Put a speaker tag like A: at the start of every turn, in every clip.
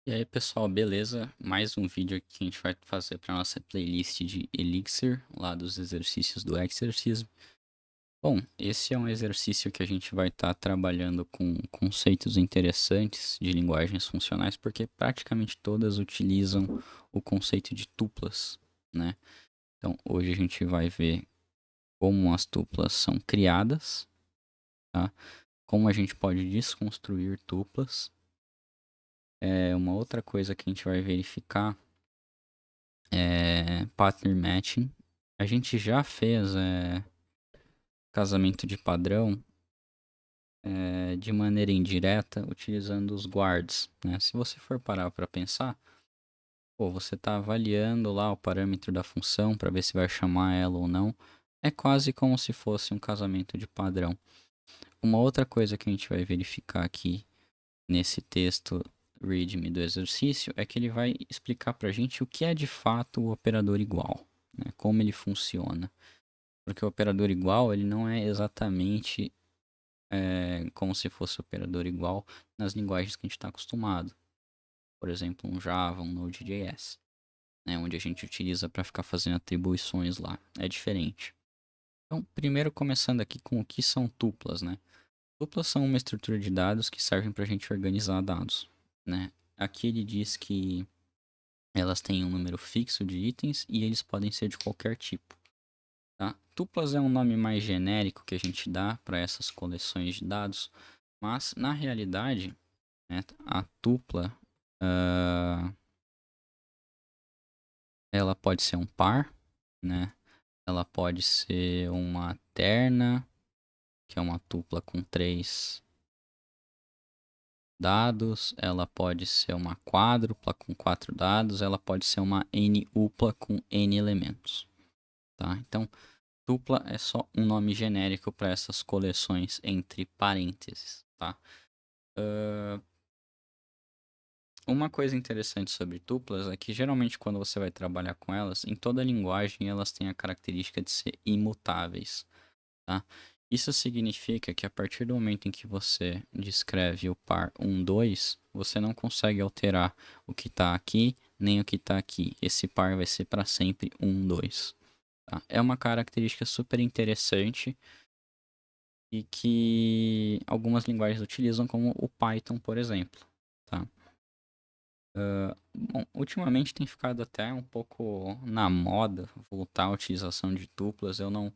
A: E aí, pessoal, beleza? Mais um vídeo aqui que a gente vai fazer para nossa playlist de Elixir, lá dos exercícios do Exercism. Bom, esse é um exercício que a gente vai estar trabalhando com conceitos interessantes de linguagens funcionais, porque praticamente todas utilizam o conceito de tuplas, né? Então, hoje a gente vai ver como as tuplas são criadas, tá? Como a gente pode desconstruir tuplas. Uma outra coisa que a gente vai verificar pattern matching. A gente já fez casamento de padrão de maneira indireta utilizando os guards, né? Se você for parar para pensar, pô, você está avaliando lá o parâmetro da função para ver se vai chamar ela ou não. É quase como se fosse um casamento de padrão. Uma outra coisa que a gente vai verificar aqui nesse texto readme do exercício é que ele vai explicar para a gente o que é de fato o operador igual, né? Como ele funciona. Porque o operador igual, ele não é exatamente como se fosse operador igual nas linguagens que a gente está acostumado. Por exemplo, um Java, um Node.js, né, onde a gente utiliza para ficar fazendo atribuições lá. É diferente. Então, primeiro começando aqui com o que são tuplas, né? Tuplas são uma estrutura de dados que servem para a gente organizar dados, né? Aqui ele diz que elas têm um número fixo de itens e eles podem ser de qualquer tipo. Tá? Tuplas é um nome mais genérico que a gente dá para essas coleções de dados, mas na realidade, né, a tupla ela pode ser um par, né? Ela pode ser uma terna, que é uma tupla com 3 dados. Ela pode ser uma quádrupla com 4 dados. Ela pode ser uma n-upla com n elementos. Tá? Então, tupla é só um nome genérico para essas coleções entre parênteses, tá? Uma coisa interessante sobre tuplas é que geralmente quando você vai trabalhar com elas, em toda linguagem elas têm a característica de ser imutáveis, tá? Isso significa que a partir do momento em que você descreve o par 1, 2, você não consegue alterar o que está aqui nem o que está aqui. Esse par vai ser para sempre 1, 2. Tá? É uma característica super interessante e que algumas linguagens utilizam, como o Python, por exemplo. Tá? Bom, ultimamente tem ficado até um pouco na moda voltar à utilização de tuplas. Eu não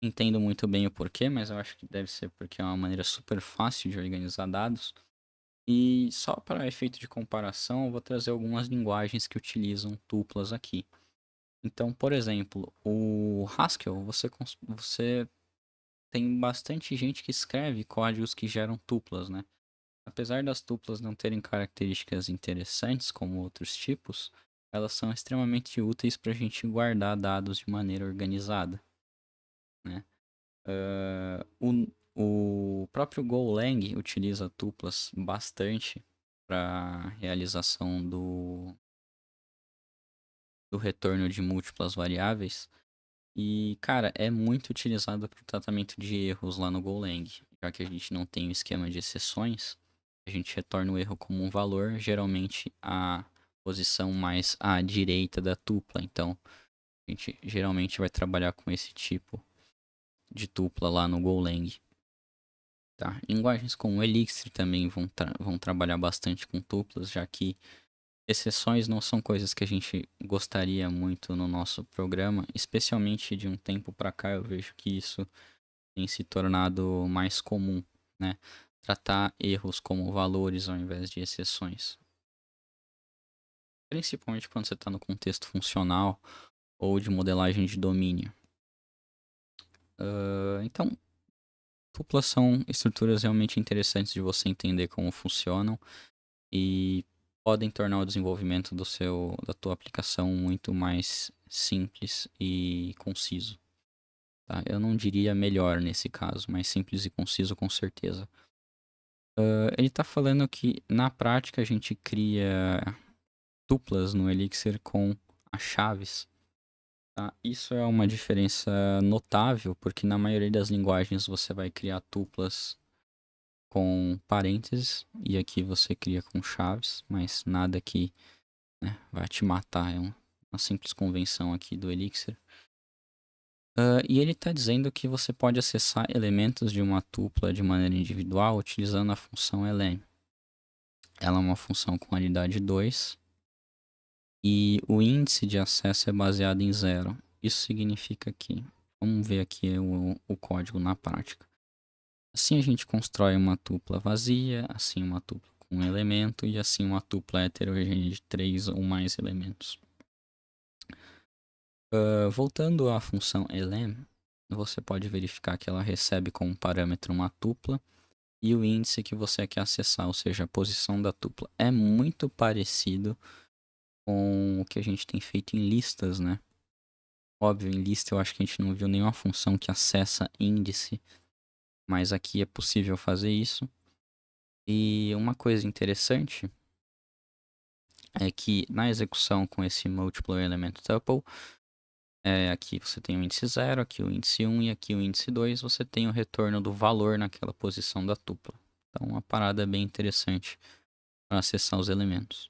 A: entendo muito bem o porquê, mas eu acho que deve ser porque é uma maneira super fácil de organizar dados. E só para efeito de comparação, eu vou trazer algumas linguagens que utilizam tuplas aqui. Então, por exemplo, o Haskell, você tem bastante gente que escreve códigos que geram tuplas, né? Apesar das tuplas não terem características interessantes como outros tipos, elas são extremamente úteis para a gente guardar dados de maneira organizada, né? O próprio Golang utiliza tuplas bastante para realização do retorno de múltiplas variáveis. E, cara, é muito utilizado para o tratamento de erros lá no Golang. Já que a gente não tem o esquema de exceções, a gente retorna o erro como um valor, geralmente a posição mais à direita da tupla. Então, a gente geralmente vai trabalhar com esse tipo de tupla lá no Golang. Tá? Linguagens como Elixir também vão trabalhar bastante com tuplas, já que exceções não são coisas que a gente gostaria muito no nosso programa, especialmente de um tempo para cá eu vejo que isso tem se tornado mais comum, né? Tratar erros como valores ao invés de exceções. Principalmente quando você está no contexto funcional ou de modelagem de domínio. Então, tuplas são estruturas realmente interessantes de você entender como funcionam e podem tornar o desenvolvimento da tua aplicação muito mais simples e conciso. Tá? Eu não diria melhor nesse caso, mas simples e conciso com certeza. Ele está falando que na prática a gente cria tuplas no Elixir com as chaves. Tá? Isso é uma diferença notável, porque na maioria das linguagens você vai criar tuplas com parênteses e aqui você cria com chaves, mas nada que, né, vai te matar, é uma simples convenção aqui do Elixir. E ele está dizendo que você pode acessar elementos de uma tupla de maneira individual utilizando a função elem. Ela é uma função com qualidade 2 e o índice de acesso é baseado em 0. Isso significa que, vamos ver aqui o código na prática. Assim a gente constrói uma tupla vazia, assim uma tupla com um elemento e assim uma tupla heterogênea de 3 ou mais elementos. Voltando à função elem, você pode verificar que ela recebe como parâmetro uma tupla e o índice que você quer acessar, ou seja, a posição da tupla. É muito parecido com o que a gente tem feito em listas, né? Óbvio, em lista eu acho que a gente não viu nenhuma função que acessa índice, mas aqui é possível fazer isso. E uma coisa interessante é que na execução com esse Multiple Element Tuple, aqui você tem o índice 0, aqui o índice 1 e aqui o índice 2, você tem o retorno do valor naquela posição da tupla. Então, uma parada bem interessante para acessar os elementos.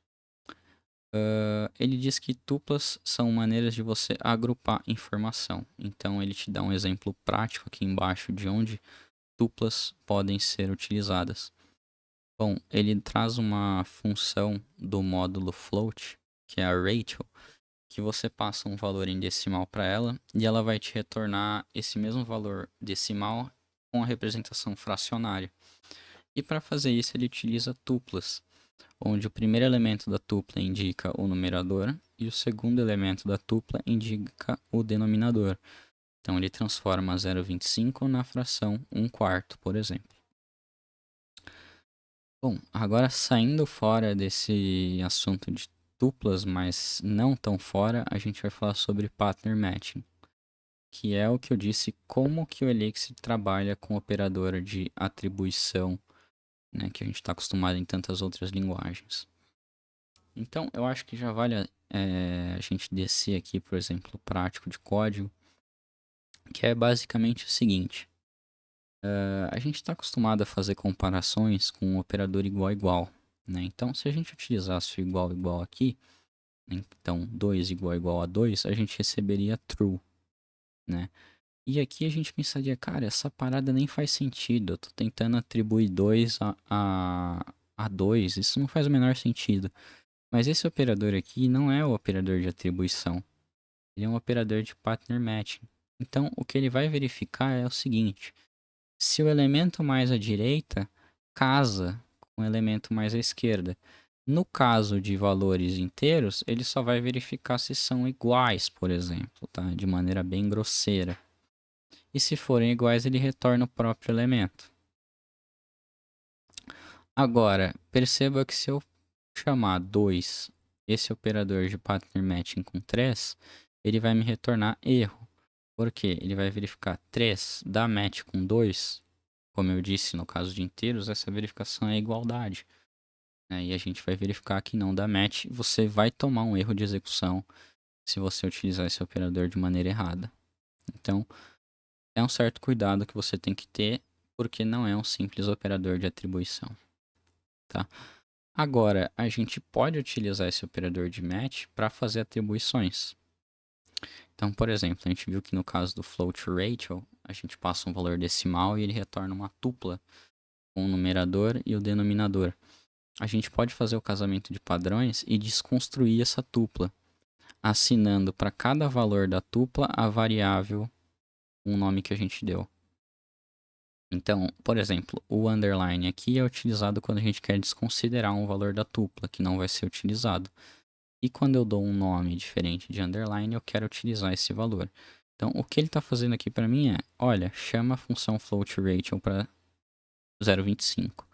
A: Ele diz que tuplas são maneiras de você agrupar informação. Então, ele te dá um exemplo prático aqui embaixo de onde tuplas podem ser utilizadas. Bom, ele traz uma função do módulo float, que é a Rachel, que você passa um valor em decimal para ela e ela vai te retornar esse mesmo valor decimal com a representação fracionária. E para fazer isso ele utiliza tuplas, onde o primeiro elemento da tupla indica o numerador e o segundo elemento da tupla indica o denominador. Então ele transforma 0,25 na fração 1/4, por exemplo. Bom, agora saindo fora desse assunto de duplas, mas não tão fora, a gente vai falar sobre pattern matching, que é o que eu disse, como que o Elixir trabalha com operador de atribuição, né, que a gente está acostumado em tantas outras linguagens. Então, eu acho que já vale a gente descer aqui, por exemplo, o prático de código, que é basicamente o seguinte. A gente está acostumado a fazer comparações com um operador igual a igual, né? Então, se a gente utilizasse o igual igual aqui, então 2 igual a 2, a gente receberia true, né? E aqui a gente pensaria, cara, essa parada nem faz sentido, eu tô tentando atribuir 2 a 2, isso não faz o menor sentido. Mas esse operador aqui não é o operador de atribuição, ele é um operador de pattern matching. Então, o que ele vai verificar é o seguinte: se o elemento mais à direita casa com o elemento mais à esquerda. No caso de valores inteiros, ele só vai verificar se são iguais, por exemplo, tá? De maneira bem grosseira. E se forem iguais, ele retorna o próprio elemento. Agora, perceba que se eu chamar 2, esse operador de pattern matching com 3, ele vai me retornar erro. Por quê? Ele vai verificar 3 dá match com 2. Como eu disse, no caso de inteiros, essa verificação é igualdade. E a gente vai verificar que não dá match. Você vai tomar um erro de execução se você utilizar esse operador de maneira errada. Então, é um certo cuidado que você tem que ter, porque não é um simples operador de atribuição. Tá? Agora, a gente pode utilizar esse operador de match para fazer atribuições. Então, por exemplo, a gente viu que no caso do float Rachel, a gente passa um valor decimal e ele retorna uma tupla com o numerador e o denominador. A gente pode fazer o casamento de padrões e desconstruir essa tupla, assinando para cada valor da tupla a variável, um nome que a gente deu. Então, por exemplo, o underline aqui é utilizado quando a gente quer desconsiderar um valor da tupla, que não vai ser utilizado. E quando eu dou um nome diferente de underline, eu quero utilizar esse valor. Então, o que ele está fazendo aqui para mim é, olha, chama a função float Rachel para 0,25.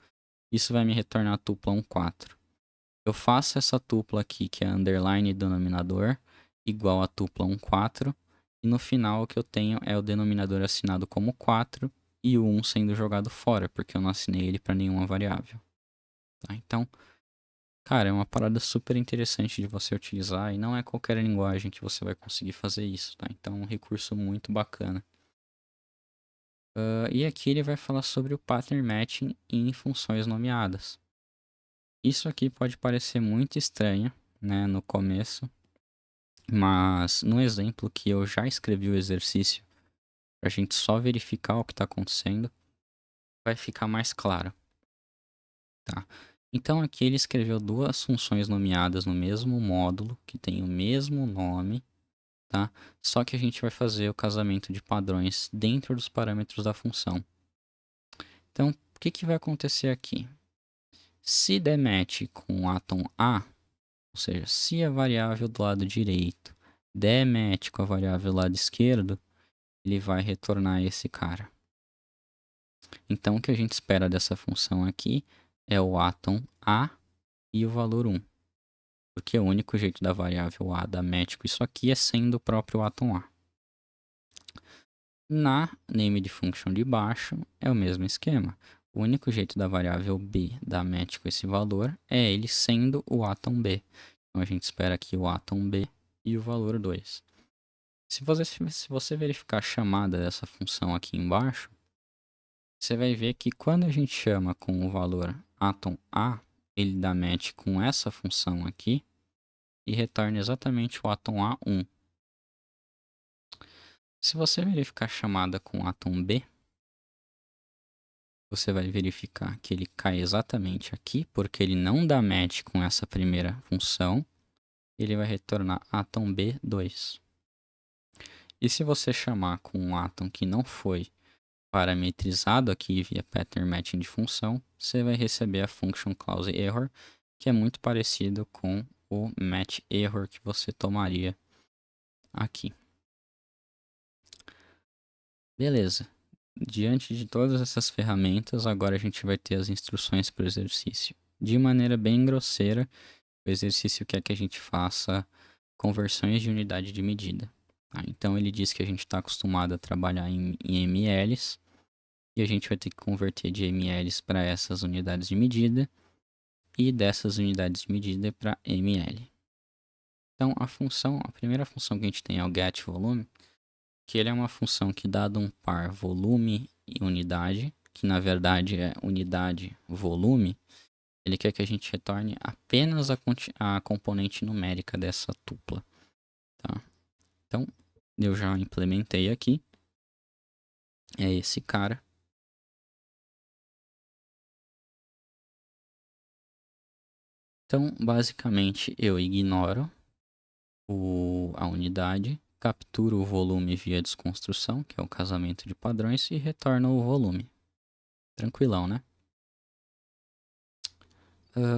A: Isso vai me retornar a tupla 1,4. Eu faço essa tupla aqui, que é underline denominador, igual a tupla 1,4. E no final o que eu tenho é o denominador assinado como 4 e o 1 sendo jogado fora, porque eu não assinei ele para nenhuma variável. Tá? Então, cara, é uma parada super interessante de você utilizar e não é qualquer linguagem que você vai conseguir fazer isso. Tá? Então, é um recurso muito bacana. E aqui ele vai falar sobre o pattern matching em funções nomeadas. Isso aqui pode parecer muito estranho, né, no começo, mas no exemplo que eu já escrevi o exercício, para a gente só verificar o que está acontecendo, vai ficar mais claro, tá? Então aqui ele escreveu duas funções nomeadas no mesmo módulo, que tem o mesmo nome, tá? Só que a gente vai fazer o casamento de padrões dentro dos parâmetros da função. Então, o que vai acontecer aqui? Se der match com o átomo A, ou seja, se a variável do lado direito der match com a variável do lado esquerdo, ele vai retornar esse cara. Então, o que a gente espera dessa função aqui é o átomo A e o valor 1. Porque o único jeito da variável A dar match com isso aqui é sendo o próprio átomo A. Na named function de baixo é o mesmo esquema. O único jeito da variável B dar match com esse valor é ele sendo o átomo B. Então a gente espera aqui o átomo B e o valor 2. Se você verificar a chamada dessa função aqui embaixo, você vai ver que quando a gente chama com o valor átomo A, ele dá match com essa função aqui e retorna exatamente o átomo A1. Se você verificar a chamada com o átomo B, você vai verificar que ele cai exatamente aqui, porque ele não dá match com essa primeira função. Ele vai retornar átomo B2. E se você chamar com um átomo que não foi parametrizado aqui via pattern matching de função, você vai receber a function clause error, que é muito parecido com o match error que você tomaria aqui. Beleza. Diante de todas essas ferramentas, agora a gente vai ter as instruções para o exercício. De maneira bem grosseira, o exercício quer que a gente faça conversões de unidade de medida. Tá? Então ele diz que a gente está acostumado a trabalhar em mLs, e a gente vai ter que converter de mLs para essas unidades de medida, e dessas unidades de medida para ml. Então a primeira função que a gente tem é o getVolume, que ele é uma função que, dado um par volume e unidade, que na verdade é unidade volume, ele quer que a gente retorne apenas a componente numérica dessa tupla. Tá? Então, eu já implementei aqui. É esse cara. Então, basicamente, eu ignoro a unidade, capturo o volume via desconstrução, que é o casamento de padrões, e retorno o volume. Tranquilão, né?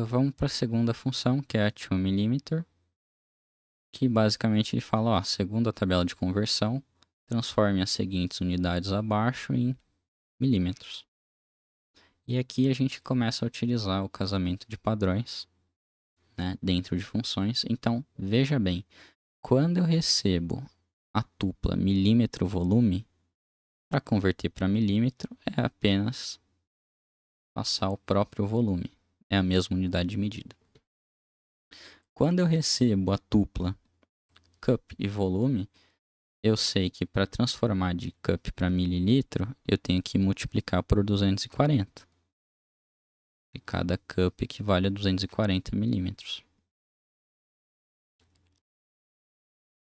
A: Vamos para a segunda função, que é a toMillimeter, que basicamente ele fala, ó, segundo a tabela de conversão, transforme as seguintes unidades abaixo em milímetros. E aqui a gente começa a utilizar o casamento de padrões, né, dentro de funções. Então, veja bem, quando eu recebo a tupla milímetro-volume, para converter para milímetro é apenas passar o próprio volume, é a mesma unidade de medida. Quando eu recebo a tupla cup e volume, eu sei que para transformar de cup para mililitro, eu tenho que multiplicar por 240. E cada cup equivale a 240 milímetros.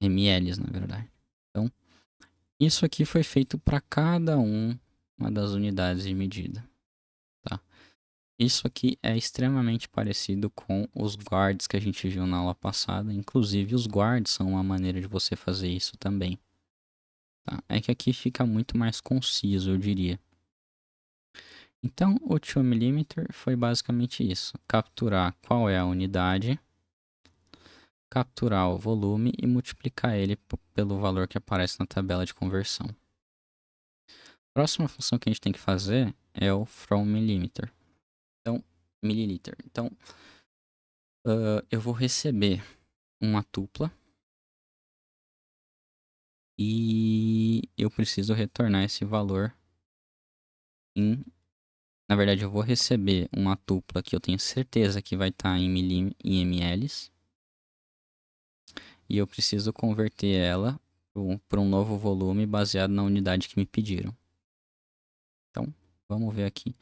A: mLs, na verdade. Então, isso aqui foi feito para cada uma das unidades de medida. Tá? Isso aqui é extremamente parecido com os guards que a gente viu na aula passada. Inclusive, os guards são uma maneira de você fazer isso também. Tá? É que aqui fica muito mais conciso, eu diria. Então, o 2mm foi basicamente isso. Capturar qual é a unidade, capturar o volume e multiplicar ele pelo valor que aparece na tabela de conversão. A próxima função que a gente tem que fazer é o fromMillimeter. Então, mililiter. Então, eu vou receber uma tupla e eu preciso retornar esse valor em... Na verdade, eu vou receber uma tupla que eu tenho certeza que vai estar em mLs. E eu preciso converter ela para um novo volume baseado na unidade que me pediram. Vamos ver aqui.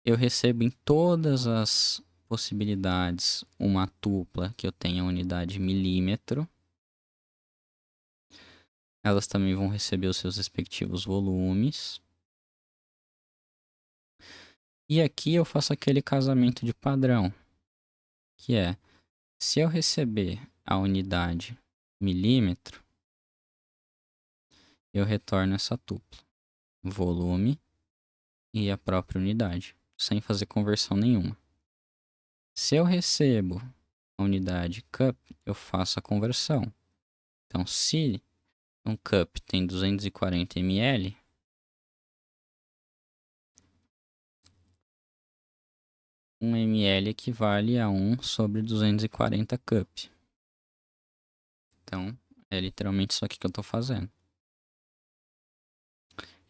A: Eu recebo em todas as possibilidades uma tupla que eu tenha unidade milímetro. Elas também vão receber os seus respectivos volumes. E aqui eu faço aquele casamento de padrão, que é, se eu receber a unidade milímetro, eu retorno essa tupla, volume e a própria unidade, sem fazer conversão nenhuma. Se eu recebo a unidade cup, eu faço a conversão. Então, se um cup tem 240 ml, um ml equivale a 1 sobre 240 cup. Então, é literalmente isso aqui que eu estou fazendo.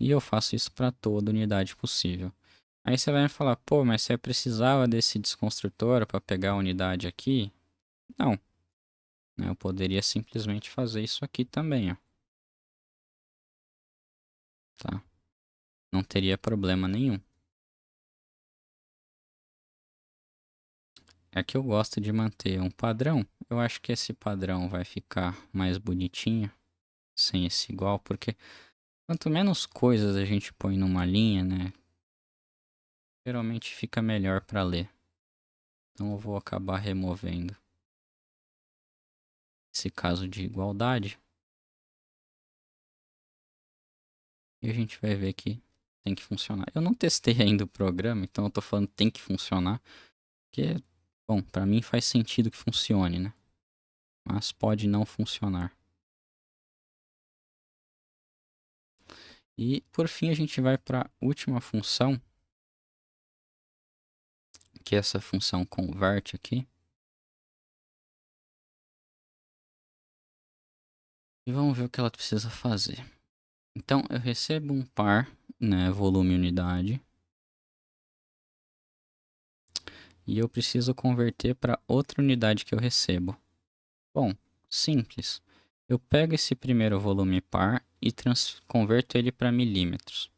A: E eu faço isso para toda unidade possível. Aí você vai me falar, pô, mas você precisava desse desconstrutor para pegar a unidade aqui? Não. Eu poderia simplesmente fazer isso aqui também, ó. Tá? Não teria problema nenhum. É que eu gosto de manter um padrão. Eu acho que esse padrão vai ficar mais bonitinho, sem esse igual, porque quanto menos coisas a gente põe numa linha, né? Geralmente fica melhor para ler. Então eu vou acabar removendo esse caso de igualdade. E a gente vai ver que tem que funcionar. Eu não testei ainda o programa, então eu tô falando que tem que funcionar. Porque, bom, pra mim faz sentido que funcione, né? Mas pode não funcionar. E por fim a gente vai para a última função, que é essa função convert aqui. E vamos ver o que ela precisa fazer. Então eu recebo um par, né, volume unidade. E eu preciso converter para outra unidade que eu recebo. Bom, simples. Eu pego esse primeiro volume par e converto ele para milímetros.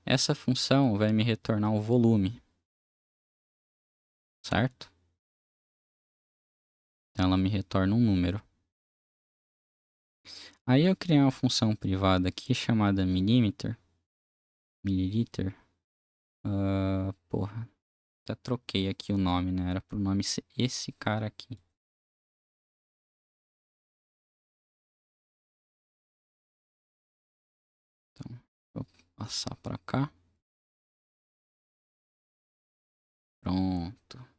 A: Essa função vai me retornar o volume, certo? Então ela me retorna um número. Aí eu criei uma função privada aqui chamada mililiter. Porra, até troquei aqui o nome, né? Era pro nome ser esse cara aqui. Então, vou passar para cá. Pronto.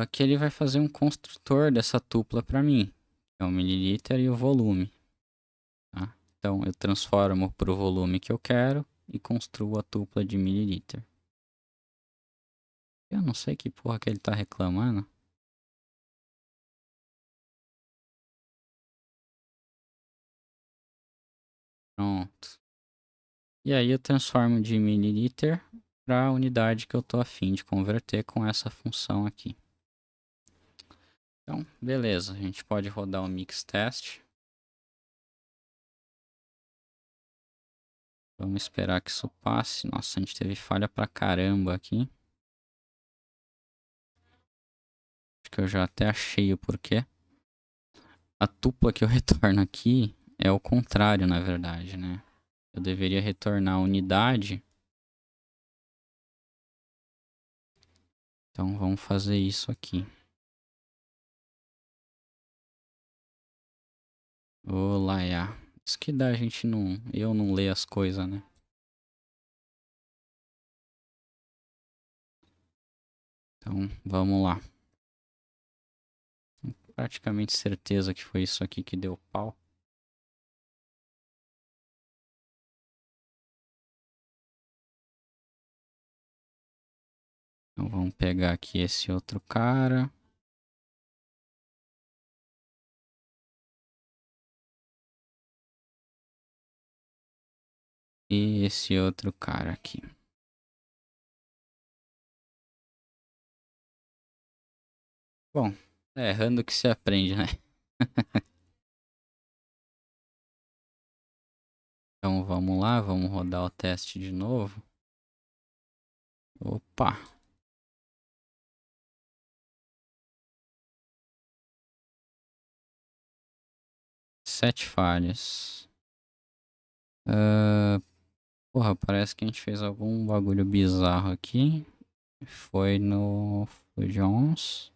A: Aqui ele vai fazer um construtor dessa tupla para mim, que é o mililiter e o volume. Tá? Então eu transformo para o volume que eu quero e construo a tupla de mililiter. Eu não sei que porra que ele tá reclamando. Pronto. E aí eu transformo de mililiter para a unidade que eu tô a fim de converter com essa função aqui. Então, beleza. A gente pode rodar o mix test. Vamos esperar que isso passe. Nossa, a gente teve falha pra caramba aqui. Acho que eu já até achei o porquê. A tupla que eu retorno aqui é o contrário, na verdade, né? Eu deveria retornar a unidade. Então vamos fazer isso aqui. Olá, já. Isso que dá a gente não... Eu não ler as coisas, né? Então vamos lá. Praticamente certeza que foi isso aqui que deu pau. Então vamos pegar aqui esse outro cara. E esse outro cara aqui. Bom, é errando que se aprende, né? Então vamos lá, vamos rodar o teste de novo. Opa! 7 falhas. Porra, parece que a gente fez algum bagulho bizarro aqui. Foi no Jones.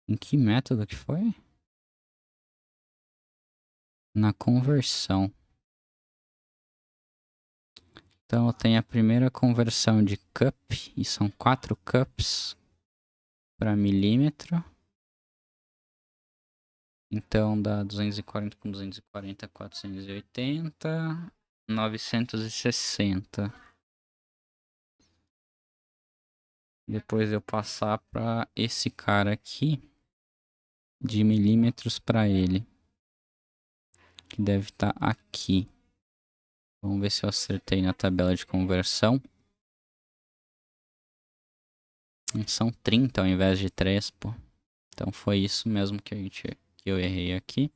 A: Em que método que foi? Na conversão. Então eu tenho a primeira conversão de cup, e são 4 cups para milímetro. Então dá 240 com 240, 480, 960. Depois eu passar para esse cara aqui, de milímetros para ele, que deve estar aqui. Vamos ver se eu acertei na tabela de conversão. São 30 ao invés de 3, pô. Então foi isso mesmo que eu errei aqui.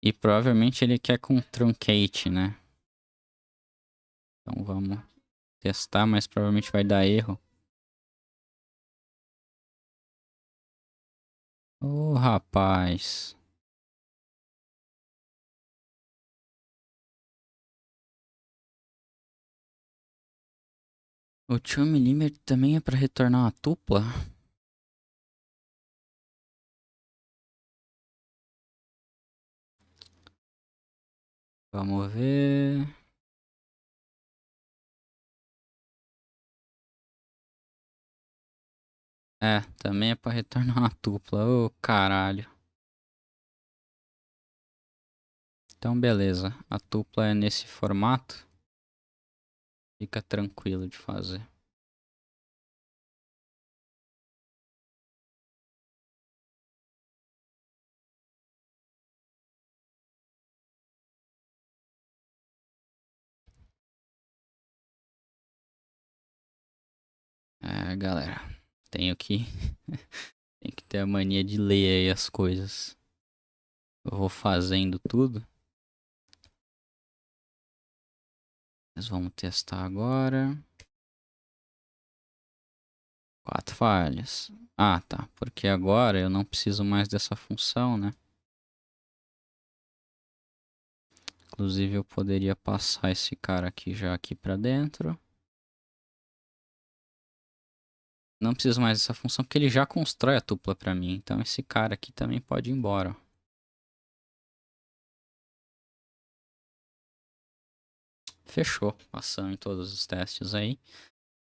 A: E provavelmente ele quer com truncate, né? Então vamos testar, mas provavelmente vai dar erro. Ô, rapaz. O 2mm também é para retornar uma tupla? Vamos ver. É, também é para retornar uma tupla. Ô, caralho. Então, beleza. A tupla é nesse formato. Fica tranquilo de fazer. É, galera. Tenho que... Tem que ter a mania de ler aí as coisas. Eu vou fazendo tudo. Mas vamos testar agora. 4 falhas. Ah, tá. Porque agora eu não preciso mais dessa função, né? Inclusive eu poderia passar esse cara aqui já aqui pra dentro. Não preciso mais dessa função porque ele já constrói a tupla pra mim. Então esse cara aqui também pode ir embora. Fechou. Passando em todos os testes aí.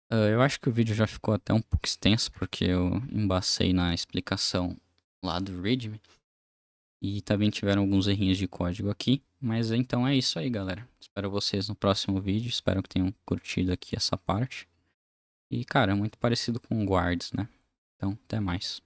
A: Eu acho que o vídeo já ficou até um pouco extenso porque eu embacei na explicação lá do README. E também tiveram alguns errinhos de código aqui. Mas então é isso aí, galera. Espero vocês no próximo vídeo. Espero que tenham curtido aqui essa parte. E, cara, é muito parecido com o Guards, né? Então, até mais.